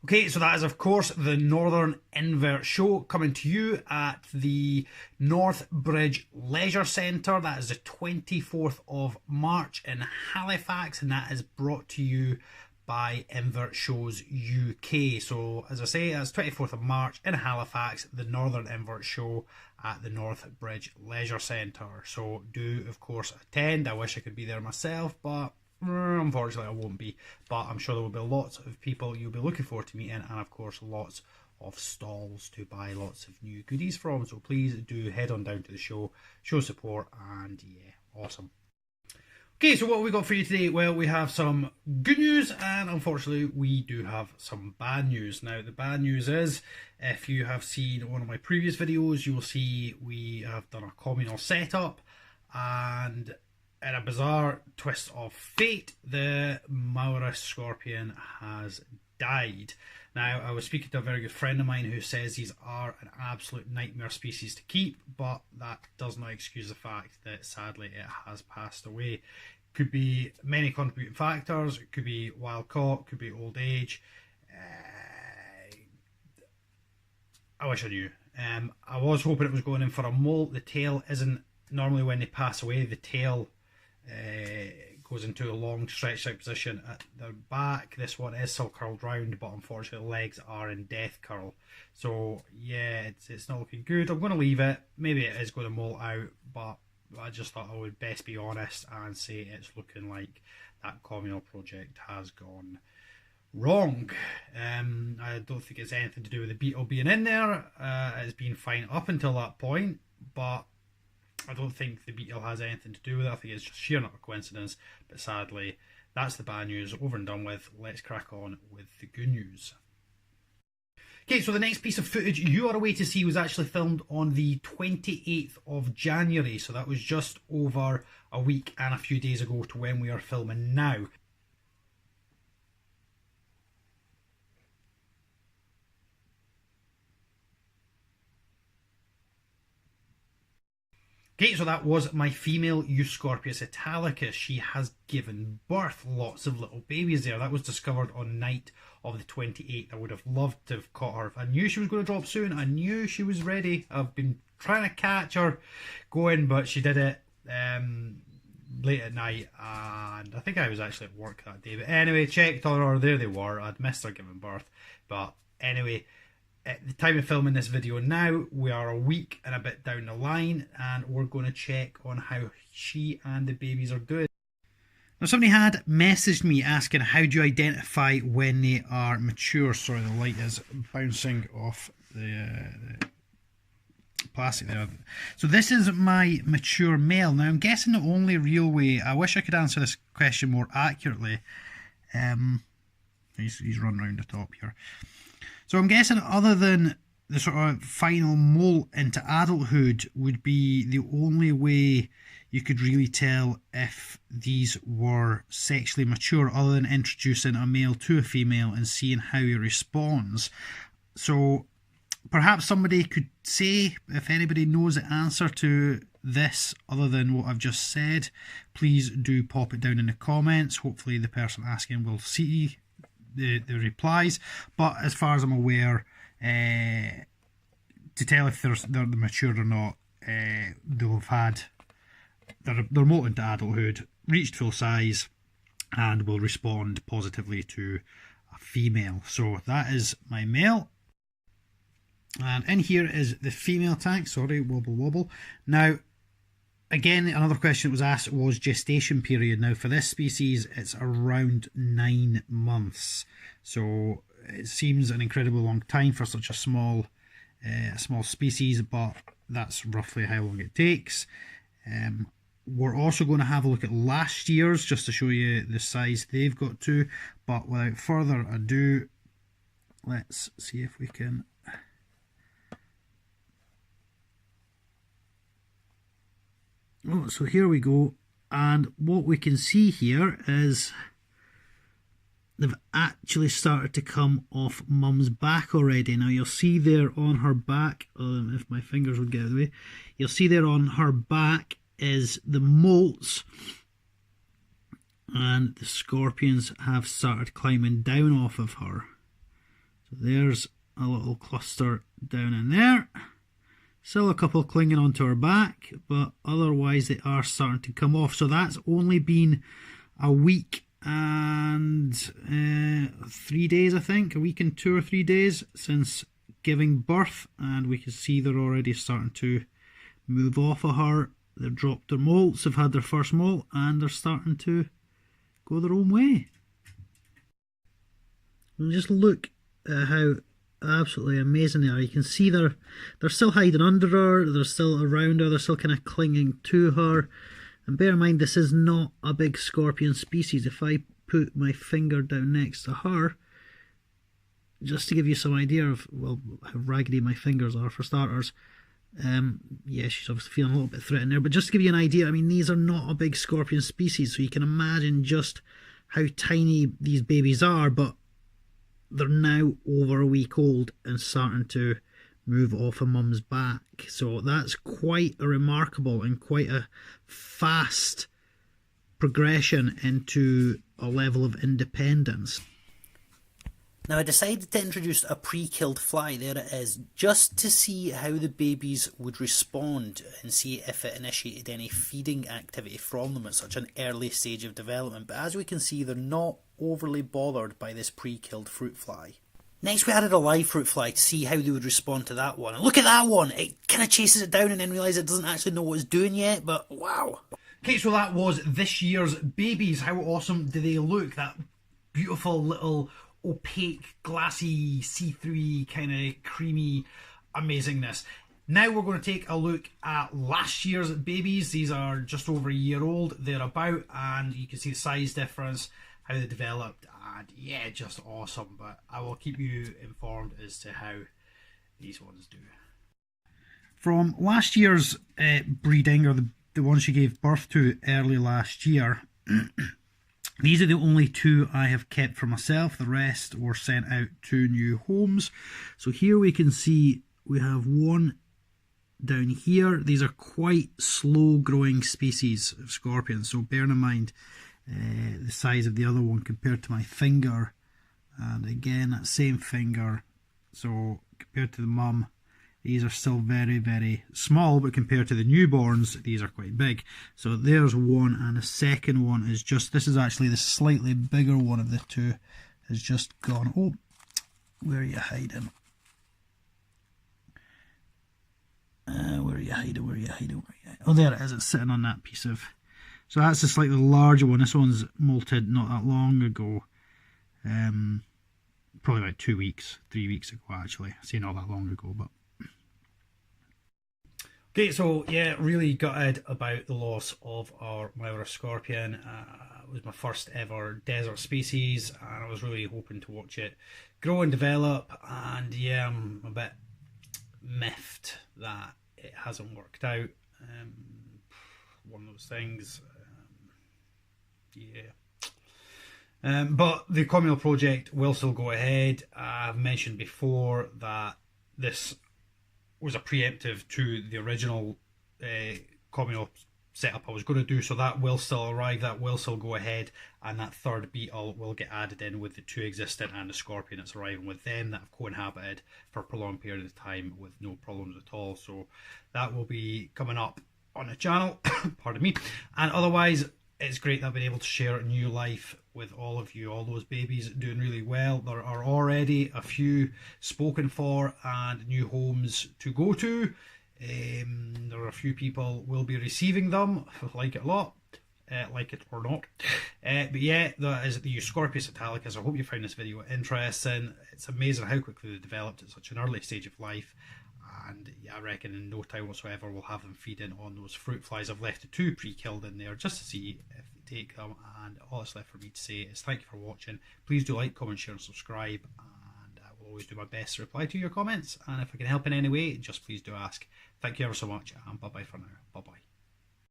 Okay, so that is of course the Northern Invert Show coming to you at the North Bridge Leisure Centre. That is the 24th of March in Halifax, and that is brought to you by Invert Shows UK. So as I say, that's 24th of March in Halifax, the Northern Invert Show at the North Bridge Leisure Centre. So do of course attend. I wish I could be there myself, but unfortunately I won't be, but I'm sure there will be lots of people you'll be looking forward to meeting, and of course lots of stalls to buy lots of new goodies from. So please do head on down to the show, show support, and yeah, awesome. Okay, so what have we got for you today? Well, we have some good news, and unfortunately we do have some bad news. Now, the bad news is, if you have seen one of my previous videos, you will see we have done a communal setup, and in a bizarre twist of fate, the Maurus scorpion has died. Now, I was speaking to a very good friend of mine who says these are an absolute nightmare species to keep, but that does not excuse the fact that sadly it has passed away. Could be many contributing factors. It could be wild caught, could be old age. I wish I knew. I was hoping it was going in for a molt. The tail isn't, normally when they pass away, the tail goes into a long stretched out position at the back. This one is still curled round, but unfortunately legs are in death curl. So yeah, it's not looking good. I'm going to leave it. Maybe it is going to molt out, but I just thought I would best be honest and say it's looking like that communal project has gone wrong. I don't think it's anything to do with the beetle being in there. It's been fine up until that point, but I don't think the beetle has anything to do with it. I think it's just sheer not a coincidence. But sadly, that's the bad news over and done with. Let's crack on with the good news. Okay, so the next piece of footage you are away to see was actually filmed on the 28th of January. So that was just over a week and a few days ago to when we are filming now. Okay, so that was my female Euscorpius italicus. She has given birth, lots of little babies there. That was discovered on night of the 28th. I would have loved to have caught her. I knew she was going to drop soon. I knew she was ready. I've been trying to catch her going, but she did it late at night, and I think I was actually at work that day. But anyway, checked on her, there they were. I'd missed her giving birth. But anyway, at the time of filming this video now, we are a week and a bit down the line, and we're going to check on how she and the babies are doing. Now, somebody had messaged me asking how do you identify when they are mature. Sorry, the light is bouncing off the plastic there. So this is my mature male. Now I'm guessing the only real way, I wish I could answer this question more accurately. He's run round the top here. So I'm guessing other than the sort of final molt into adulthood would be the only way you could really tell if these were sexually mature, other than introducing a male to a female and seeing how he responds. So perhaps somebody could say, if anybody knows the answer to this other than what I've just said, please do pop it down in the comments. Hopefully the person asking will see the replies. But as far as I'm aware, to tell if they're mature or not, they'll have had, they're molting to adulthood, reached full size, and will respond positively to a female. So that is my male. And in here is the female tank. Sorry, wobble wobble. Now, again, another question that was asked was gestation period. Now, for this species, it's around 9 months. So it seems an incredibly long time for such a small species, but that's roughly how long it takes. We're also going to have a look at last year's, just to show you the size they've got to. But without further ado, let's see if we can... Oh, so here we go, and what we can see here is they've actually started to come off mum's back already. Now you'll see there on her back, if my fingers would get out of the way, you'll see there on her back is the molts, and the scorpions have started climbing down off of her. So there's a little cluster down in there. Still a couple clinging onto her back, but otherwise they are starting to come off. So that's only been a week and 3 days, I think. A week and 2 or 3 days since giving birth, and we can see they're already starting to move off of her. They've dropped their molts, they've had their first molt, and they're starting to go their own way. And just look at how absolutely amazing they are. You can see they're still hiding under her, they're still around her, they're still kind of clinging to her. And bear in mind, this is not a big scorpion species. If I put my finger down next to her, just to give you some idea of, well, how raggedy my fingers are for starters. Yeah, she's obviously feeling a little bit threatened there, but just to give you an idea, I mean, these are not a big scorpion species, so you can imagine just how tiny these babies are, but they're now over a week old and starting to move off a mum's back. So that's quite a remarkable and quite a fast progression into a level of independence. Now I decided to introduce a pre-killed fly, there it is, just to see how the babies would respond and see if it initiated any feeding activity from them at such an early stage of development. But as we can see, they're not overly bothered by this pre-killed fruit fly. Next we added a live fruit fly to see how they would respond to that one. And look at that one! It kind of chases it down and then realises it doesn't actually know what it's doing yet, but wow! Okay, so that was this year's babies. How awesome do they look? That beautiful little opaque, glassy, see-through, kind of creamy amazingness. Now we're going to take a look at last year's babies. These are just over a year old, they're about, and you can see the size difference, how they developed, and yeah, just awesome. But I will keep you informed as to how these ones do. From last year's breeding, or the ones she gave birth to early last year, these are the only two I have kept for myself. The rest were sent out to new homes. So here we can see we have one down here. These are quite slow growing species of scorpions. So bearing in mind the size of the other one compared to my finger. And again, that same finger. So compared to the mum, these are still very, very small, but compared to the newborns, these are quite big. So there's one, and the second one is just, this is actually the slightly bigger one of the two, has just gone. Oh, where are you hiding? Where are you hiding? Where are you hiding? Where are you hiding? Oh, there it is, it's sitting on that piece of. So that's the slightly larger one. This one's molted not that long ago. Probably about 2 weeks, 3 weeks ago actually. I say not that long ago, but. Okay, so yeah, really gutted about the loss of our Myra scorpion. It was my first ever desert species, and I was really hoping to watch it grow and develop, and yeah, I'm a bit miffed that it hasn't worked out. One of those things, yeah. But the communal project will still go ahead. I've mentioned before that this was a preemptive to the original communal setup I was going to do, so that will still arrive, that will still go ahead, and that third beetle will get added in with the two existing and the scorpion that's arriving with them that have co-inhabited for a prolonged period of time with no problems at all. So that will be coming up on the channel, pardon me. And otherwise, it's great that I've been able to share a new life with all of you. All those babies doing really well. There are already a few spoken for and new homes to go to. There are a few people will be receiving them, like it a lot, like it or not. But yeah, that is the Scorpius italicus. I hope you found this video interesting. It's amazing how quickly they developed at such an early stage of life. And yeah, I reckon in no time whatsoever we'll have them feeding on those fruit flies. I've left the two pre-killed in there just to see if they take them, and all that's left for me to say is thank you for watching. Please do like, comment, share and subscribe, and I will always do my best to reply to your comments, and if I can help in any way, just please do ask. Thank you ever so much, and bye bye for now. Bye bye.